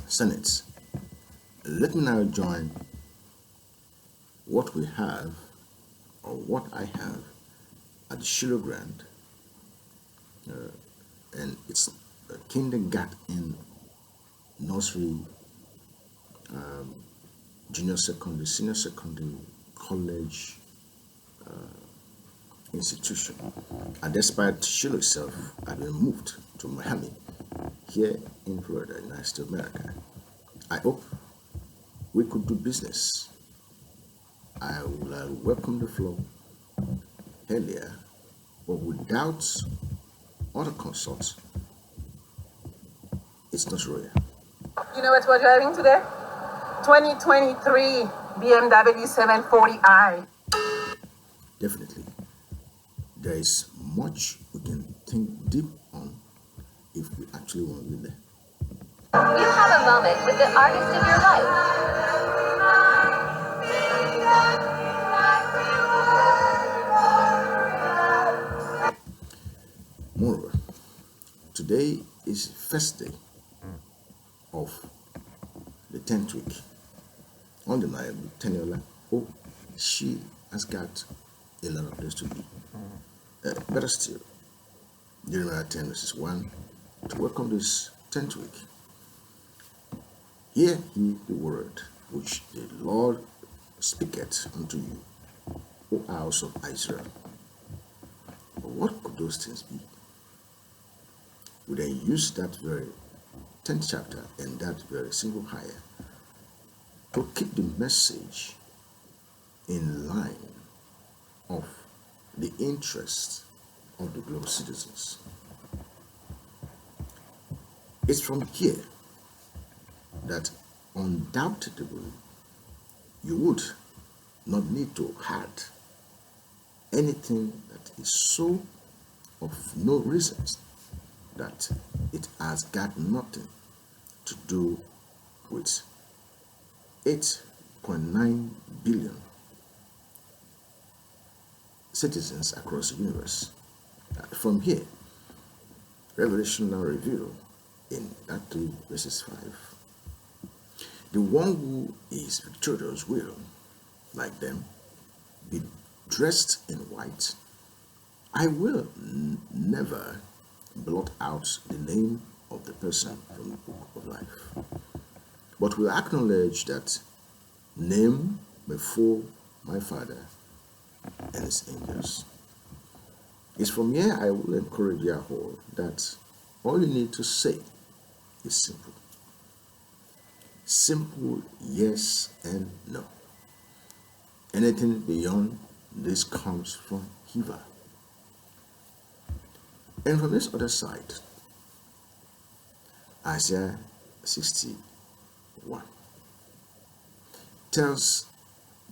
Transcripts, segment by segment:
Senate. Let me now join what we have, or what I have, at the Shiloh Grant, and it's a kindergarten, nursery, junior secondary, senior secondary, college institution. And despite Shiloh itself had been moved to Miami, here in Florida, United States of America, I hope we could do business. I will welcome the floor earlier, but without other consults, it's not royal. You know what we're driving today? 2023 BMW 740i. Definitely, there is much we can think deep on if we actually want to be there. You have a moment with the artist of your life. Moreover, today is first day of the 10th week. Undeniably, Teniola, oh, she has got a lot of place to be. Better still, Jeremiah 10 verses 1, to welcome this 10th week. Hear ye the word which the Lord speaketh unto you, O house of Israel. But what could those things be? We then use that very 10th chapter and that very single higher to keep the message in line of the interests of the global citizens. It's from here that undoubtedly you would not need to add anything that is so of no reasons that it has got nothing to do with 8.9 billion citizens across the universe. From here, Revelation now reveal in that 3 verses 5, the one who is victorious will, like them, be dressed in white. I will never blot out the name of the person from the book of life, but will acknowledge that name before my Father and his angels. It's from here I will encourage you all that all you need to say is simple. Simple yes and no. Anything beyond this comes from Hiva. And from this other side, Isaiah 61 tells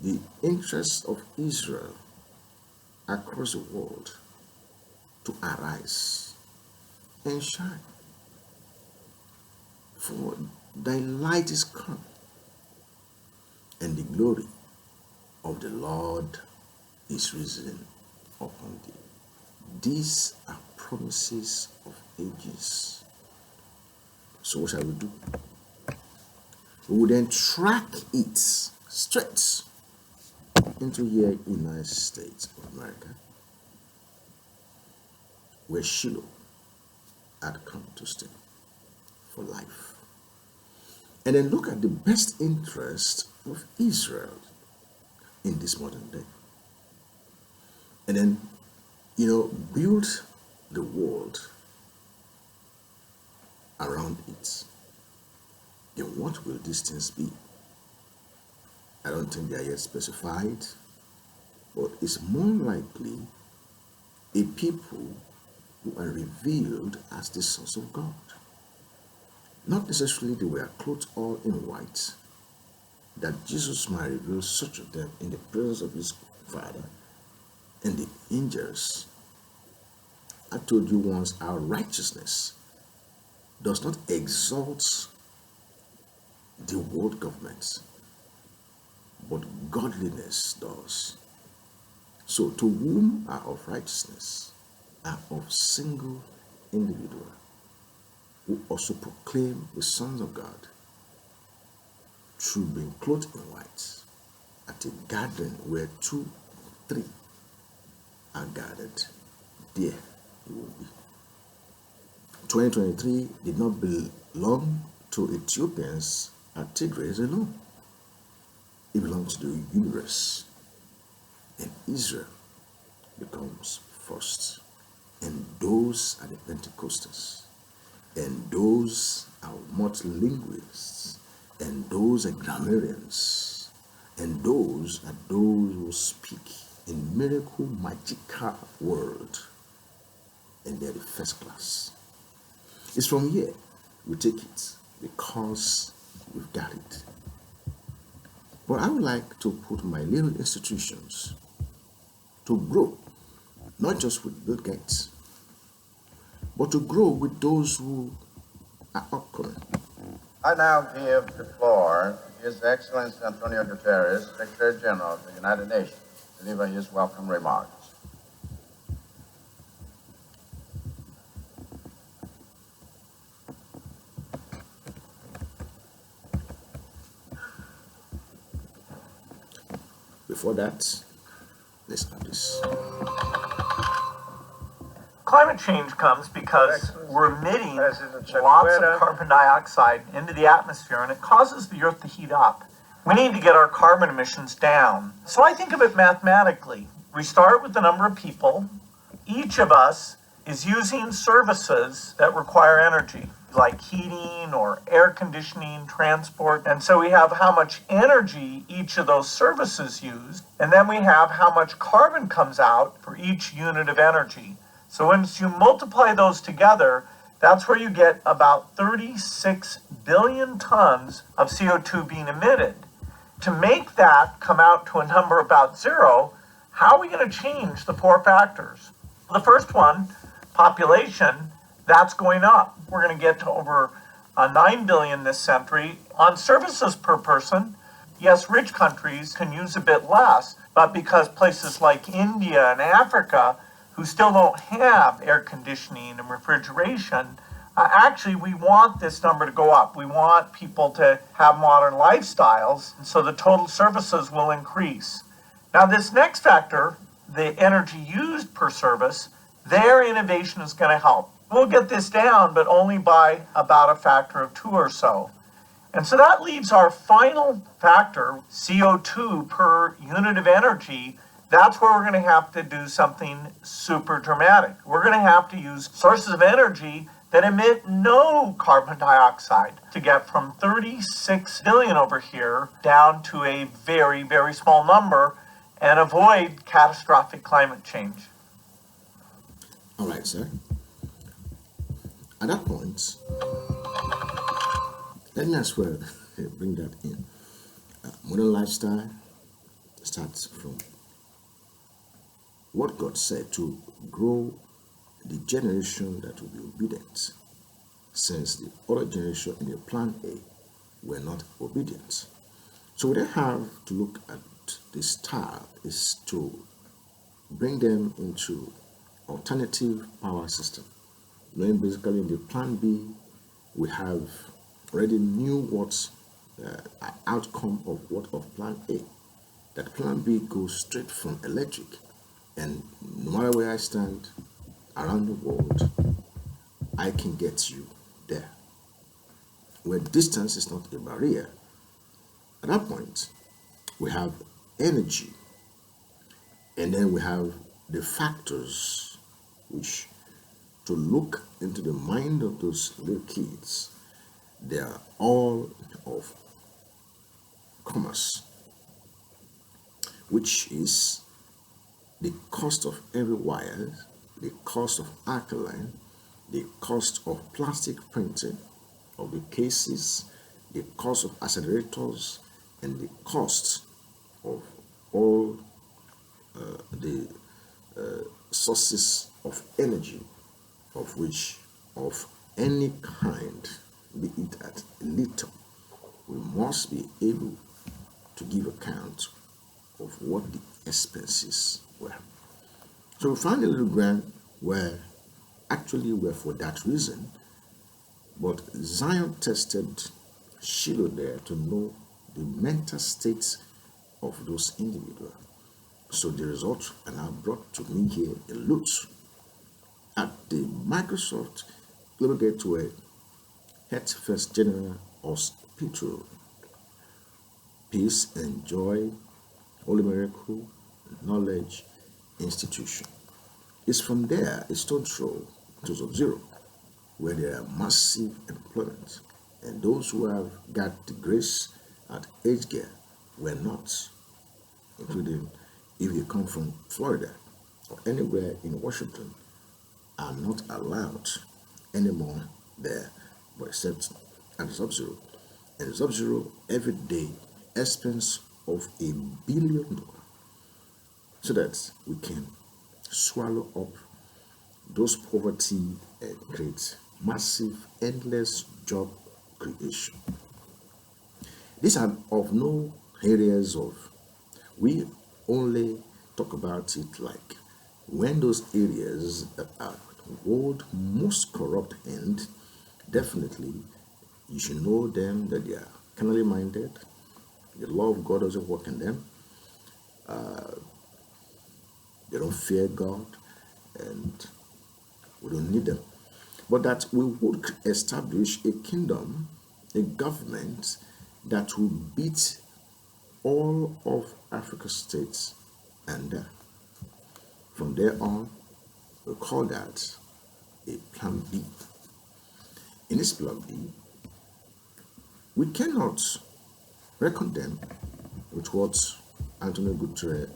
the interests of Israel across the world to arise and shine, for thy light is come, and the glory of the Lord is risen upon thee. These are promises of ages. So what shall we do? We will then track it straight into here in the United States of America, where Shiloh had come to stay for life. And then look at the best interest of Israel in this modern day. And then, build the world around it. Then what will these things be? I don't think they are yet specified, but it's more likely a people who are revealed as the sons of God. Not necessarily they were clothed all in white, that Jesus might reveal such of them in the presence of his Father and the angels. I told you once, our righteousness does not exalt the world governments, but godliness does. So to whom are of righteousness are of single individual who also proclaim the sons of God through being clothed in white at a gathering where 2, 3 are gathered, there he will be. 2023 did not belong to Ethiopians at Tigray alone. It belongs to the universe. And Israel becomes first. And those are the Pentecostals. And those are multilingualists. And those are grammarians. And those are those who speak in miracle, magical world. And they're the first class. It's from here we take it because we've got it. But I would like to put my little institutions to grow, not just with Bill Gates, but to grow with those who are upcoming. I now give the floor to His Excellency Antonio Guterres, Secretary General of the United Nations, to deliver his welcome remarks. Before that, let's have this. Climate change comes because we're emitting lots of carbon dioxide into the atmosphere, and it causes the Earth to heat up. We need to get our carbon emissions down. So I think of it mathematically. We start with the number of people. Each of us is using services that require energy, like heating or air conditioning, transport. And so we have how much energy each of those services use, and then we have how much carbon comes out for each unit of energy. So once you multiply those together, that's where you get about 36 billion tons of CO2 being emitted. To make that come out to a number about zero, how are we going to change the 4 factors? The first one, population, that's going up. We're going to get to over 9 billion this century. On services per person, yes, rich countries can use a bit less, but because places like India and Africa, who still don't have air conditioning and refrigeration, actually we want this number to go up. We want people to have modern lifestyles, and so the total services will increase. Now this next factor, the energy used per service, their innovation is going to help. We'll get this down, but only by about a factor of 2 or so. And so that leaves our final factor, CO2 per unit of energy. That's where we're going to have to do something super dramatic. We're going to have to use sources of energy that emit no carbon dioxide to get from 36 billion over here down to a very, very small number and avoid catastrophic climate change. All right, sir. At that point, let me as well bring that in. Modern lifestyle starts from what God said to grow the generation that will be obedient, since the other generation in the plan A were not obedient. So what I have to look at this style is to bring them into alternative power system. Knowing basically in the plan B, we have already knew what outcome of what of plan A. That plan B goes straight from electric, and no matter where I stand around the world, I can get you there. Where distance is not a barrier, at that point, we have energy, and then we have the factors which, to look into the mind of those little kids, they are all of commerce, which is the cost of every wire, the cost of alkaline, the cost of plastic printing of the cases, the cost of accelerators, and the cost of all the sources of energy, of which, of any kind, be it at little, we must be able to give account of what the expenses were. So we found a little grant where actually were for that reason, but Zion tested Shiloh there to know the mental states of those individuals. So the results are now brought to me here in Lutz at the Microsoft Global Gateway Health First General Hospital. Peace and Joy Holy Miracle Knowledge Institution. It's from there a stone's throw to Sub-Zero, where there are massive employment, and those who have got the grace at age gear were not, including if you come from Florida or anywhere in Washington, are not allowed anymore there, but except at Sub-Zero. And Sub-Zero every day expense of $1 billion, so that we can swallow up those poverty and create massive, endless job creation. These are of no areas of, we only talk about it like when those areas that are world most corrupt, and definitely you should know them, that they are carnally minded, the law of God doesn't work in them, they don't fear God, and we don't need them. But that we would establish a kingdom, a government that will beat all of Africa's states, and from there on, we call that a Plan B. In this Plan B, we cannot reckon them with what Antonio Guterres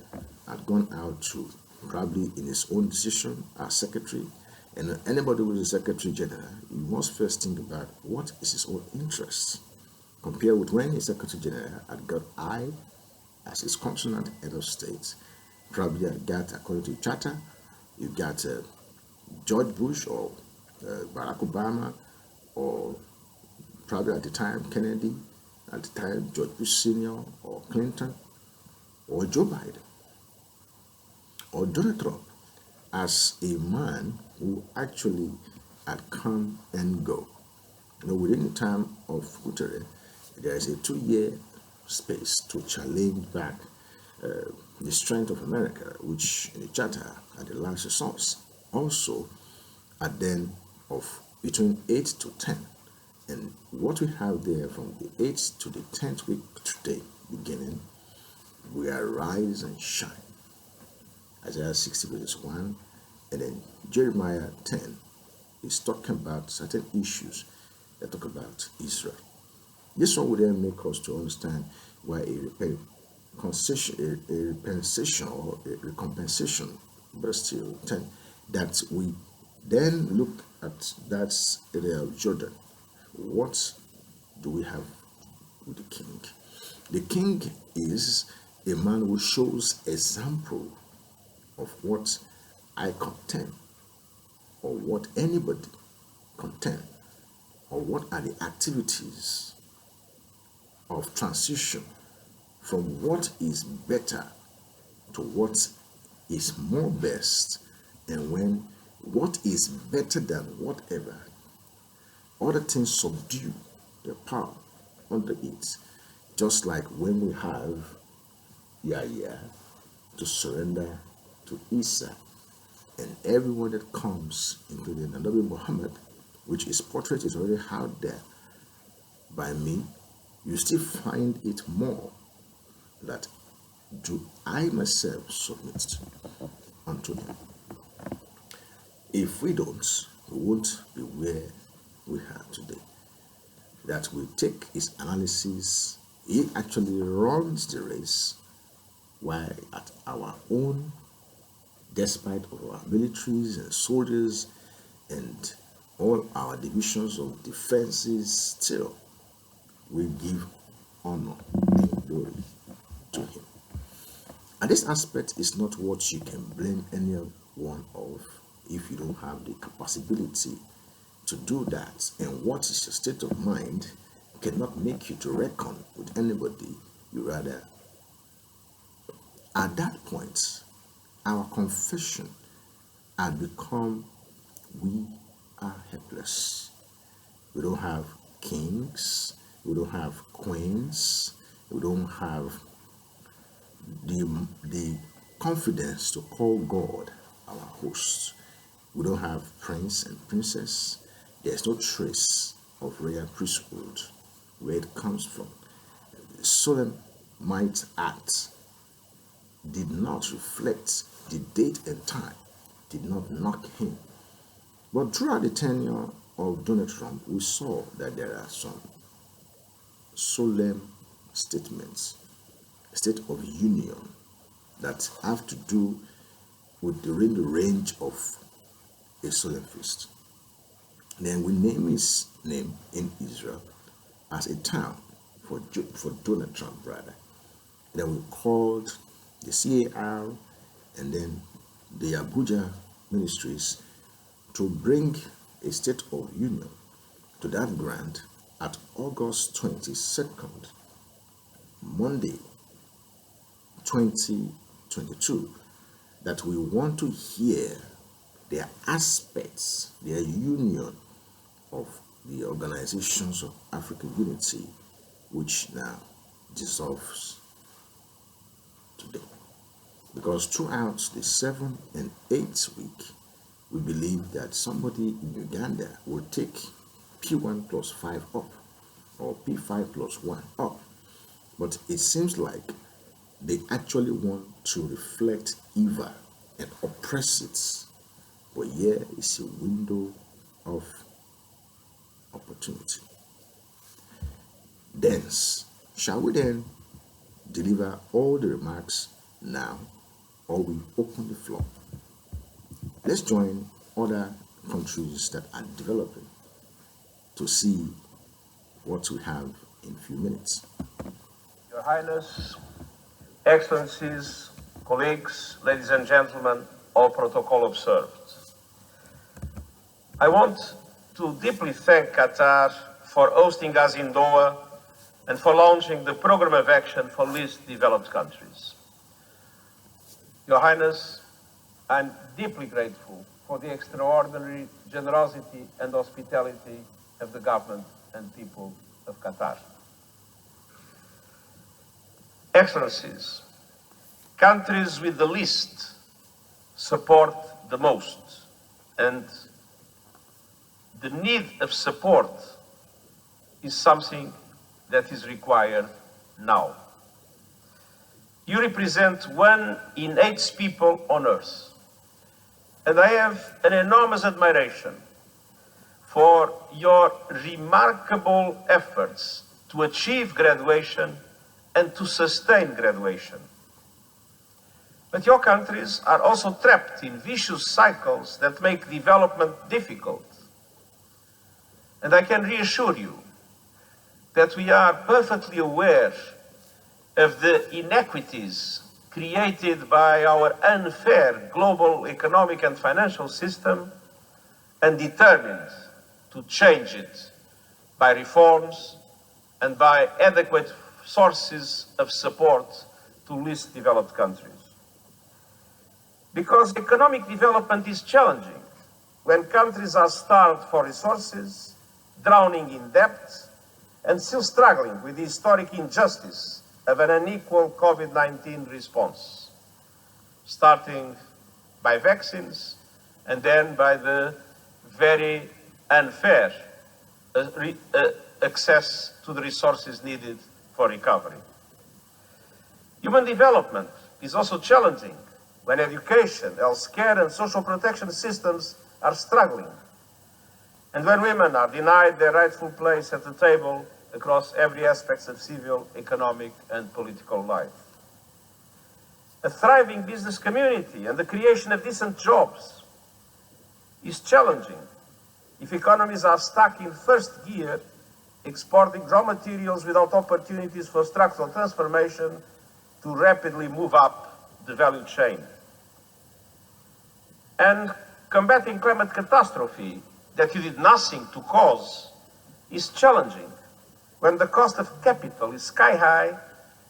had gone out to, probably in his own decision as secretary. And anybody who is a secretary general, you must first think about what is his own interest, compared with when a secretary general had got I as his consonant head of state, probably had got, according to the charter, you got George Bush or Barack Obama, or probably at the time Kennedy, at the time George Bush Sr. or Clinton, or Joe Biden, or Donald Trump, as a man who actually had come and go. Within the time of Guterres, there is a 2-year space to challenge back the strength of America, which in the charter had the last resource. Also, at then of between 8 to 10. And what we have there from the 8th to the 10th week today, beginning, we arise and shine. Isaiah 60 verse 1, and then Jeremiah 10 is talking about certain issues that talk about Israel. This one would then make us to understand why a compensation or a recompensation, but still 10, that we then look at that area of Jordan. What do we have with the king? The king is a man who shows example of what I contend, or what anybody contend, or what are the activities of transition from what is better to what is more best, and when what is better than whatever, other things subdue the power under it, just like when we have Yahya to surrender to Isa, and everyone that comes, including Nabi Muhammad, which his portrait is already out there by me, you still find it more that do I myself submit unto him. If we don't, we won't be where we are today. That we take his analysis, he actually runs the race, while at our own, despite of our militaries and soldiers and all our divisions of defenses, still we give honor and glory to him. And this aspect is not what you can blame anyone of if you don't have the capacity to do that, and what is your state of mind cannot make you to reckon with anybody. You rather, at that point, our confession had become, we are helpless. We don't have kings, we don't have queens, We don't have the confidence to call God our host. We don't have prince and princess. There's no trace of royal priesthood where it comes from. The Solemnite Act did not reflect the date and time, did not knock him. But throughout the tenure of Donald Trump, we saw that there are some solemn statements, State of Union, that have to do with the range of a solemn feast. Then we name his name in Israel as a town for Donald Trump, rather. Then we called the CAR and then the Abuja ministries to bring a State of Union to that grant at August 22nd, Monday, 2022, that we want to hear their aspects, their union of the Organizations of African Unity, which now dissolves today. Because throughout the 7th and 8th week, we believe that somebody in Uganda will take P1 plus 5 up, or P5 plus 1 up. But it seems like they actually want to reflect evil and oppress it. But here is a window of opportunity. Thence, shall we then deliver all the remarks now, or we open the floor? Let's join other countries that are developing to see what we have in a few minutes. Your Highness, Excellencies, colleagues, ladies and gentlemen, all protocol observed. I want to deeply thank Qatar for hosting us in Doha and for launching the program of action for least developed countries. Your Highness, I'm deeply grateful for the extraordinary generosity and hospitality of the government and people of Qatar. Excellencies, countries with the least support the most, and the need of support is something that is required now. You represent 1 in 8 people on earth, and I have an enormous admiration for your remarkable efforts to achieve graduation and to sustain graduation. But your countries are also trapped in vicious cycles that make development difficult. And I can reassure you that we are perfectly aware of the inequities created by our unfair global economic and financial system, and determined to change it by reforms and by adequate sources of support to least developed countries. Because economic development is challenging when countries are starved for resources, drowning in debt, and still struggling with the historic injustice of an unequal COVID-19 response, starting by vaccines and then by the very unfair access to the resources needed for recovery. Human development is also challenging when education, healthcare, and social protection systems are struggling, and when women are denied their rightful place at the table across every aspect of civil, economic, and political life. A thriving business community and the creation of decent jobs is challenging if economies are stuck in first gear, exporting raw materials without opportunities for structural transformation to rapidly move up the value chain. And combating climate catastrophe that you did nothing to cause is challenging when the cost of capital is sky high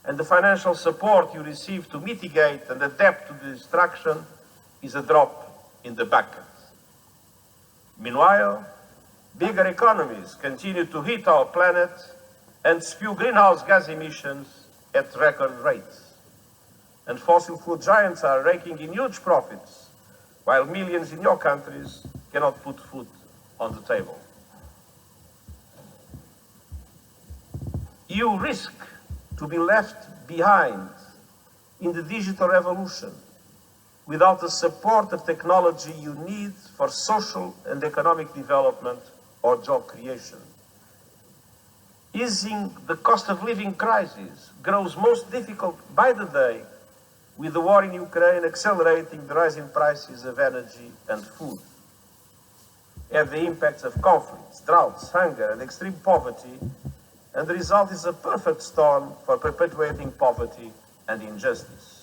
and the financial support you receive to mitigate and adapt to the destruction is a drop in the bucket. Meanwhile, bigger economies continue to heat our planet and spew greenhouse gas emissions at record rates. And fossil food giants are raking in huge profits, while millions in your countries cannot put food on the table. You risk to be left behind in the digital revolution without the support of technology you need for social and economic development or job creation. Easing the cost of living crisis grows most difficult by the day, with the war in Ukraine accelerating the rise in prices of energy and food. Add the impacts of conflicts, droughts, hunger, and extreme poverty, and the result is a perfect storm for perpetuating poverty and injustice.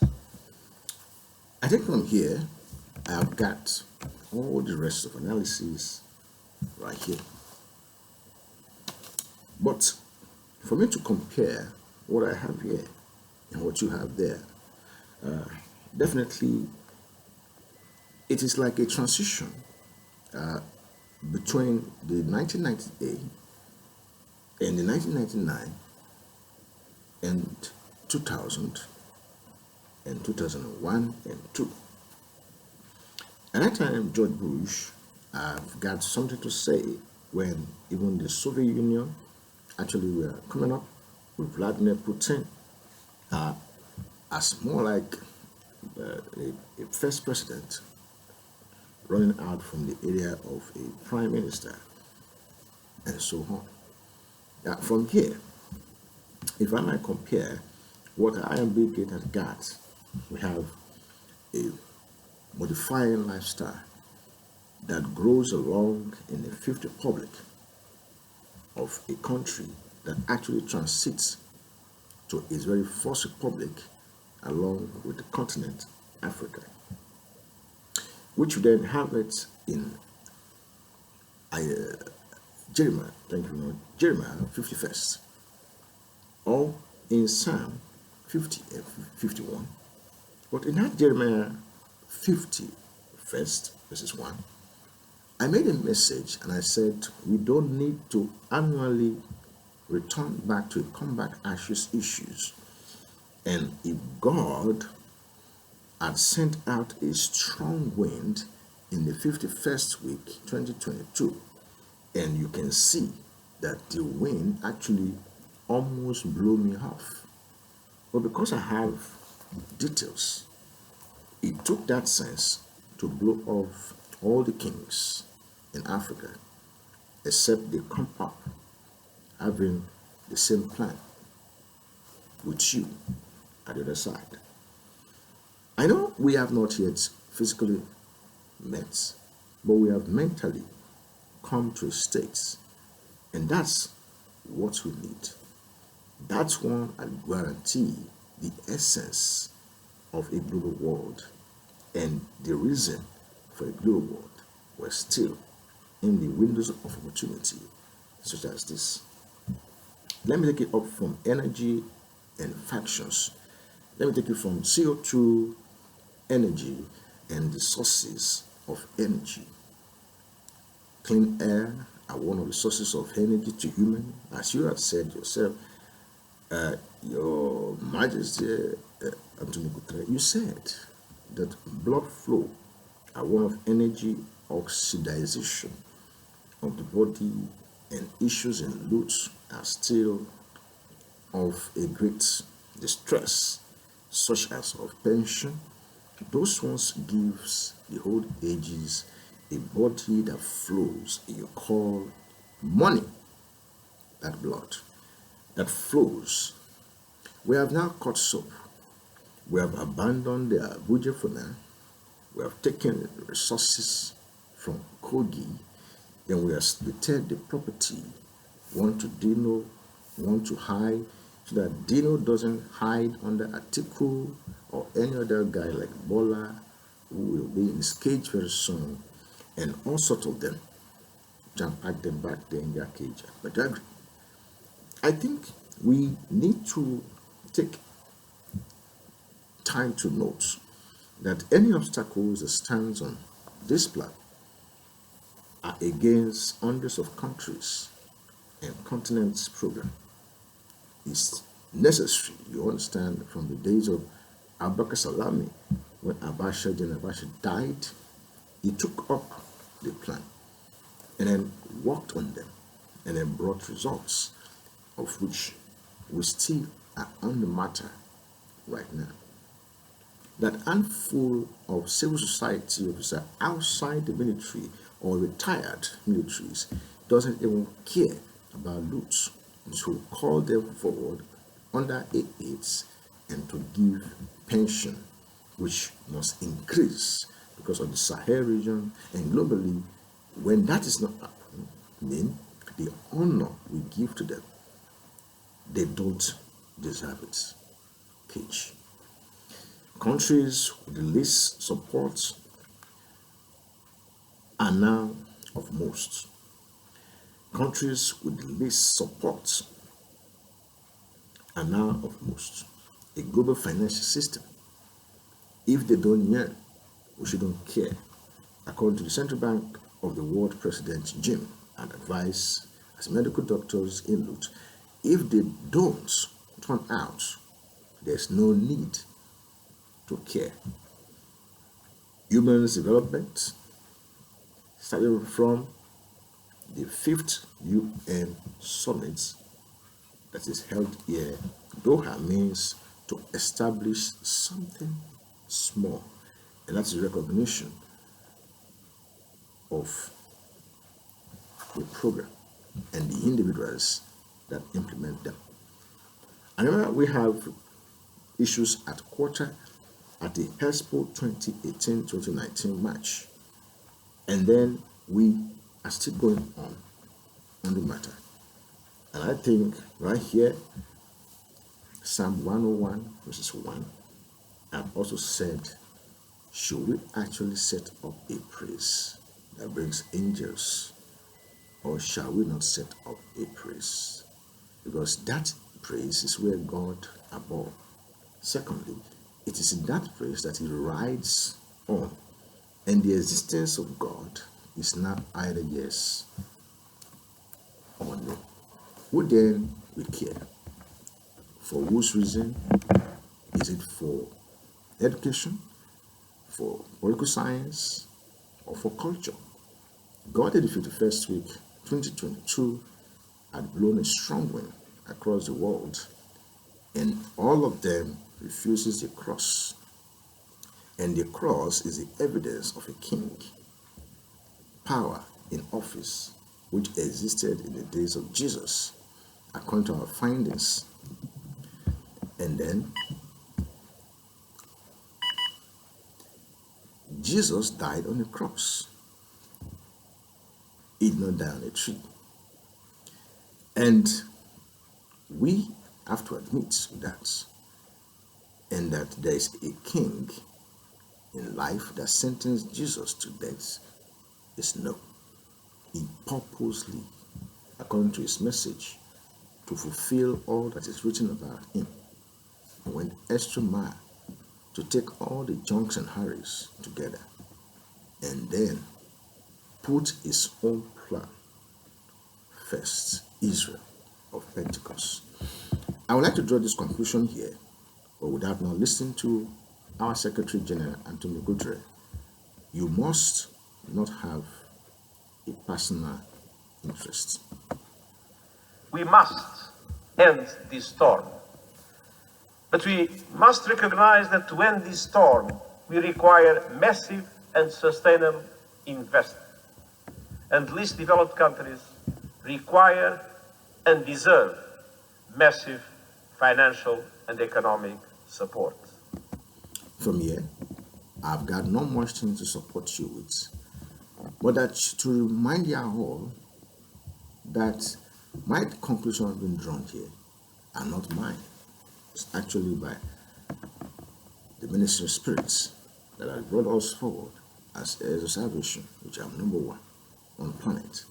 I think from here, I've got all the rest of analysis right here. But for me to compare what I have here and what you have there, definitely it is like a transition between the 1998 and the 1999 and 2000 and 2001 and 2. At that time, George Bush, I've got something to say when even the Soviet Union actually were coming up with Vladimir Putin as more like a first president running out from the area of a prime minister and so on. From here, if I might compare what IMB Gate has got, we have a modifying lifestyle that grows along in the Fifth Republic of a country that actually transits to its very first republic along with the continent Africa, which we then have it in Jeremiah, Jeremiah 51st, or in Psalm 50 and 51. But in that Jeremiah 51st, verses 1, I made a message and I said we don't need to annually return back to a combat ashes issues. And if God had sent out a strong wind in the 51st week, 2022, and you can see that the wind actually almost blew me off. But because I have details, it took that sense to blow off all the kings in Africa, except they come up having the same plan with you at the other side. I know we have not yet physically met, but we have mentally come to a state, and that's what we need. That's one I guarantee the essence of a global world, and the reason for a global world was still in the windows of opportunity such as this. Let me take it up from energy and factions. Let me take it from CO2, energy, and the sources of energy. Clean air are one of the sources of energy to human, as you have said yourself. Your Majesty, Anthony Guterres, you said that blood flow are one of energy oxidization of the body, and issues in loots are still of a great distress, such as of pension. Those ones gives the old ages a body that flows, you call money, that blood that flows. We have now cut soap. We have abandoned the Abuja for now. We have taken resources from Kogi, then we have splitted the property, one to Dino, one to High, so that Dino doesn't hide under Atiku or any other guy like Bola, who will be in his cage very soon, and all sorts of them. Jump pack them back there in their cage. But I think we need to take time to note that any obstacles that stands on this plan are against hundreds of countries and continents program. It's necessary. You understand, from the days of Abaka Salami, when General Abacha died, he took up the plan and then worked on them and then brought results, of which we still are on the matter right now. That handful of civil society officers outside the military or retired militaries doesn't even care about loot, to call them forward under A8s and to give pension, which must increase because of the Sahel region and globally. When that is not happening, the honor we give to them, they don't deserve it. Cage. Countries with the least support are now of most. Countries with the least support are now of most. A global financial system, if they don't yearn, we shouldn't care. According to the Central Bank of the World President Jim and advice as medical doctors in Lut, if they don't turn out, there's no need to care. Human development, starting from the 5th UN Summit that is held here, Doha, means to establish something small, and that's recognition of the program and the individuals that implement them. And remember, we have issues at quarter at the Expo 2018-2019 match, and then we are still going on the matter. And I think right here, Psalm 101 verses 1, I've also said, should we actually set up a praise that brings angels, or shall we not set up a praise? Because that praise is where God above. Secondly, it is in that praise that he rides on, and the existence of God is not either yes or no. Who then we care? For whose reason? Is it for education, for political science, or for culture? God in the 51st week, 2022, had blown a strong wind across the world, and all of them refuses the cross. And the cross is the evidence of a king, power in office, which existed in the days of Jesus, according to our findings. And then Jesus died on the cross. He did not die on a tree. And we have to admit that, and that there is a king in life that sentenced Jesus to death is no. He purposely, according to his message, to fulfill all that is written about him, and went extra mile to take all the junks and hurries together and then put his own plan first, Israel of Pentecost. I would like to draw this conclusion here, but without not listening to our Secretary General, Antonio Guterres. You must not have a personal interest. We must end this storm. But we must recognize that to end this storm, we require massive and sustainable investment. And least developed countries require and deserve massive financial and economic support. From here, I've got no much thing to support you with, but that to remind you all that my conclusion has been drawn here are not mine. It's actually by the ministry of spirits that have brought us forward as heirs of salvation, which are number one on the planet.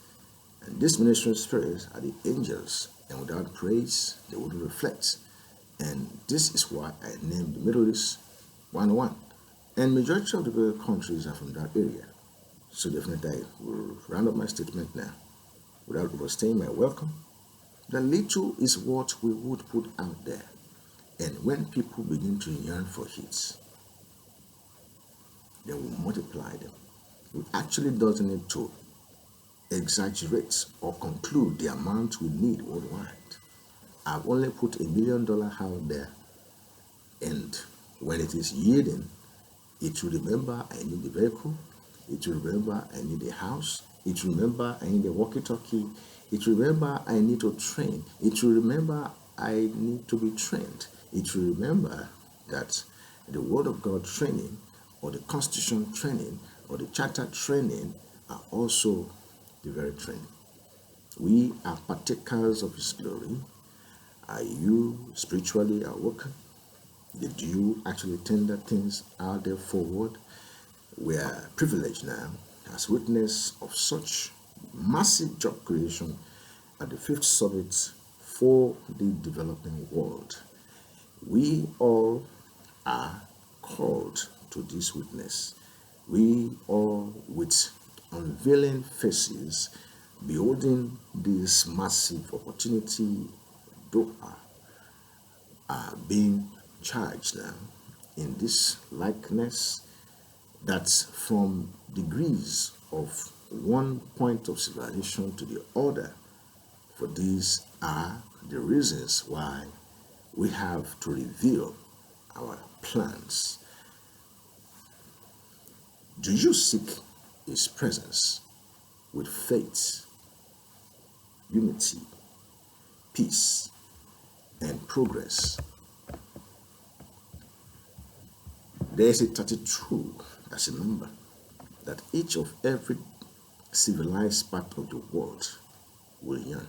And this ministry of spirits are the angels, and without praise, they wouldn't reflect. And this is why I named the Middle East 101. And majority of the countries are from that area. So definitely I will round up my statement now without overstaying my welcome. The little is what we would put out there. And when people begin to yearn for it, then we multiply them. We actually doesn't need to exaggerate or conclude the amount we need worldwide. I've only put $1 million out there, and when it is yielding, it will remember I need a vehicle, it will remember I need a house, it will remember I need a walkie-talkie, it will remember I need to train, it will remember I need to be trained, it will remember that the Word of God training, or the Constitution training, or the Charter training are also the very training. We are partakers of His glory. Are you spiritually awoken? Did you actually tender things out there forward? We are privileged now as witness of such massive job creation at the 5th Summit for the Developing World. We all are called to this witness. We all, with unveiling faces, beholding this massive opportunity, are being charged now in this likeness, that from degrees of one point of civilization to the other. For these are the reasons why we have to reveal our plans. Do you seek His presence with faith, unity, peace, and progress? There is a 32 as a number that each of every civilized part of the world will yearn.